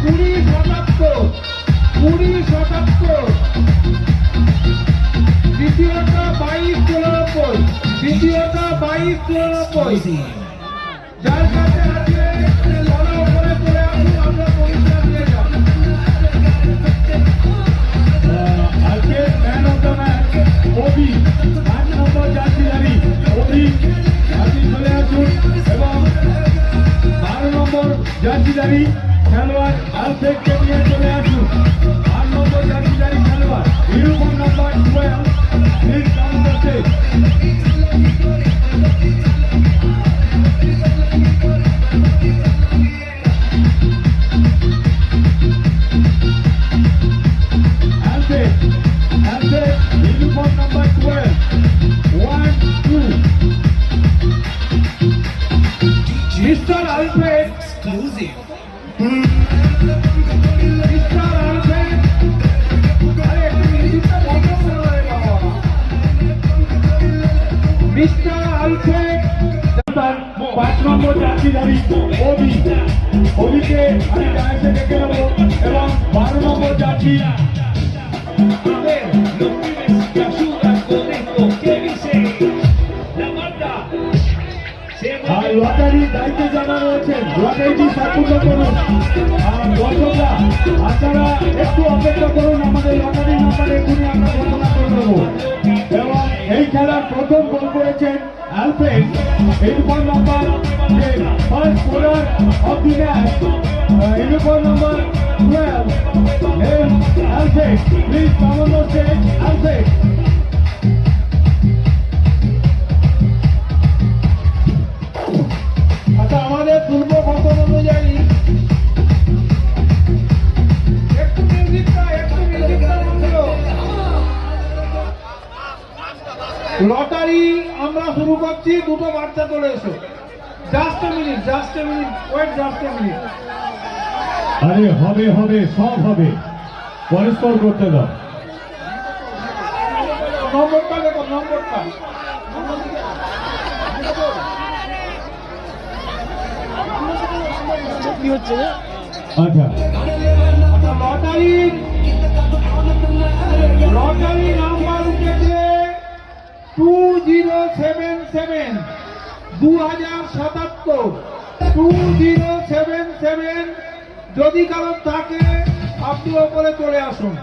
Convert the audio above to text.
20-77, দ্বিতীয়টা 22-94, দ্বিতীয়টা 22-94। যার কাছে আছে বড় করে চলে আসুন, আমরা পরিচয় দিয়ে যাব। আজকে man of the match Obi 8 নম্বর জার্সিধারী ওবি আপনি চলে আসুন এবং 12 নম্বর জার্সিধারী খেলোয়াড় আলফ্রেডকে নিয়ে চলে আসুন। 8 নম্বর জার্সিধারী খেলোয়াড় uniform number 12 please come on the stage. Alfred, uniform number 12, 1, 2. Mr. Alfred, exclusive. Mr. Alfred, আরে একটু মিউজিকটা বন্ধ করো রে বাবা। Mr. Alfred, 5 নম্বর জার্সিধারী ওবিকে আমি ডায়াসে ডেকে নেব এবং 12 নম্বর জার্সি আর লটারির দায়িত্বে যারা রয়েছেন লটারিটি সম্পূর্ণ করুন। আর দর্শকরা আপনারা একটু অপেক্ষা করুন, আমাদের লটারির নাম্বার এখনই আমরা ঘোষণা করে দেবো। এবং এই খেলার প্রথম গোল করেছেন Alfred, uniform number first bowler of the match, uniform number 12, Alfred please come on the stage. Alfred আচ্ছা, আমাদের পূর্ব ঘটনা অনুযায়ী একটু মিউজিকটা বন্ধ করো। লটারি আমরা শুরু করছি, দুটো বাচ্চা চলে এসো। Just a minute, wait just a minute. আরে হবে সব হবে, পরিষ্কার করতে দাও। নম্বরটা দেখো, নম্বরটা কি হচ্ছে রে? আচ্ছা লটারি নাম্বার উঠেছে 2077, 2077, 2077। যদি কারো থাকে আপনি ওপরে চলে আসুন।